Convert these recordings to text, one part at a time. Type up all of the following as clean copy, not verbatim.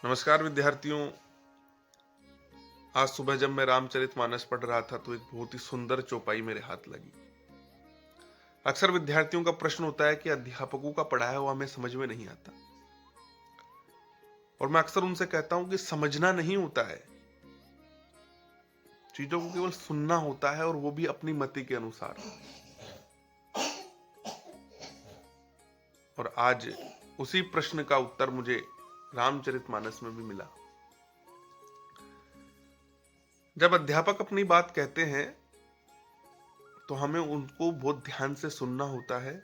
नमस्कार विद्यार्थियों। आज सुबह जब मैं रामचरितमानस पढ़ रहा था तो एक बहुत ही सुंदर चौपाई मेरे हाथ लगी। अक्सर विद्यार्थियों का प्रश्न होता है कि अध्यापकों का पढ़ाया हुआ हमें समझ में नहीं आता, और मैं अक्सर उनसे कहता हूं कि समझना नहीं होता है, चीजों को केवल सुनना होता है, और वो भी अपनी मति के अनुसार। और आज उसी प्रश्न का उत्तर मुझे रामचरितमानस में भी मिला। जब अध्यापक अपनी बात कहते हैं तो हमें उनको बहुत ध्यान से सुनना होता है,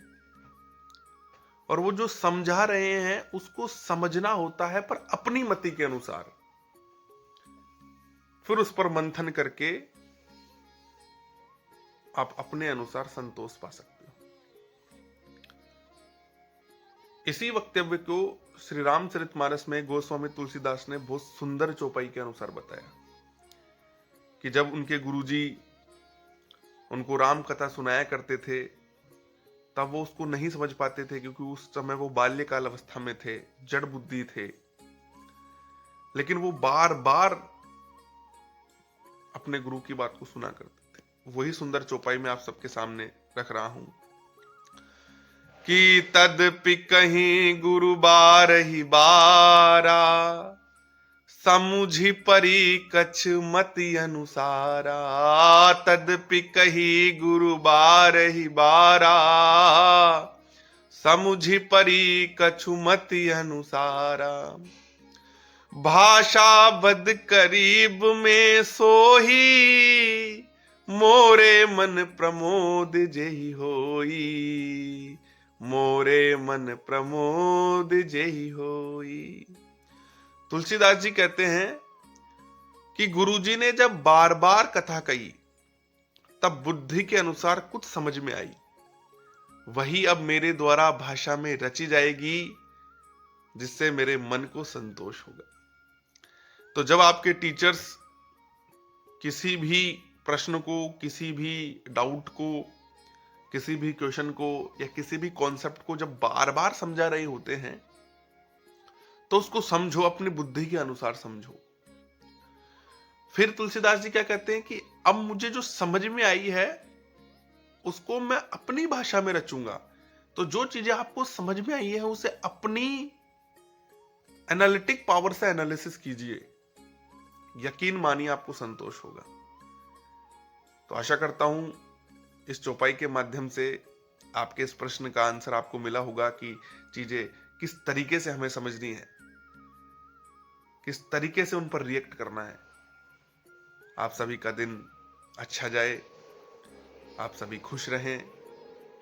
और वो जो समझा रहे हैं उसको समझना होता है, पर अपनी मति के अनुसार। फिर उस पर मंथन करके आप अपने अनुसार संतोष पा सकते हो। इसी वक्तव्य को श्री रामचरितमानस में गोस्वामी तुलसीदास ने बहुत सुंदर चौपाई के अनुसार बताया कि जब उनके गुरुजी उनको राम कथा सुनाया करते थे तब वो उसको नहीं समझ पाते थे, क्योंकि उस समय वो बाल्यकाल अवस्था में थे, जड़ बुद्धि थे। लेकिन वो बार बार अपने गुरु की बात को सुना करते थे। वही सुंदर चौपाई में आप सबके सामने रख रहा हूं कि तदपि कहीं गुरु बारहि बारा, समुझि परी कछ मति अनुसारा। तदपि कही गुरु बारहि बारा, समुझि परी कछु मति अनुसारा। भाषा बद करीब में सोही, मोरे मन प्रमोद जेहि होई। मोरे मन प्रमोद जेहि होई। तुलसीदास जी कहते हैं कि गुरुजी ने जब बार बार कथा कही तब बुद्धि के अनुसार कुछ समझ में आई, वही अब मेरे द्वारा भाषा में रची जाएगी, जिससे मेरे मन को संतोष होगा। तो जब आपके टीचर्स किसी भी प्रश्न को, किसी भी डाउट को, किसी भी क्वेश्चन को या किसी भी कॉन्सेप्ट को जब बार बार समझा रहे होते हैं तो उसको समझो, अपनी बुद्धि के अनुसार समझो। फिर तुलसीदास जी क्या कहते हैं कि अब मुझे जो समझ में आई है उसको मैं अपनी भाषा में रचूंगा। तो जो चीजें आपको समझ में आई है उसे अपनी एनालिटिक पावर से एनालिसिस कीजिए, यकीन मानिए आपको संतोष होगा। तो आशा करता हूं इस चौपाई के माध्यम से आपके इस प्रश्न का आंसर आपको मिला होगा कि चीजें किस तरीके से हमें समझनी है, किस तरीके से उन पर रिएक्ट करना है। आप सभी का दिन अच्छा जाए, आप सभी खुश रहें,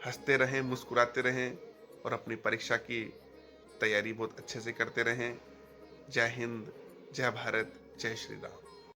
हंसते रहें, मुस्कुराते रहें, और अपनी परीक्षा की तैयारी बहुत अच्छे से करते रहें। जय हिंद, जय भारत, जय श्री राम।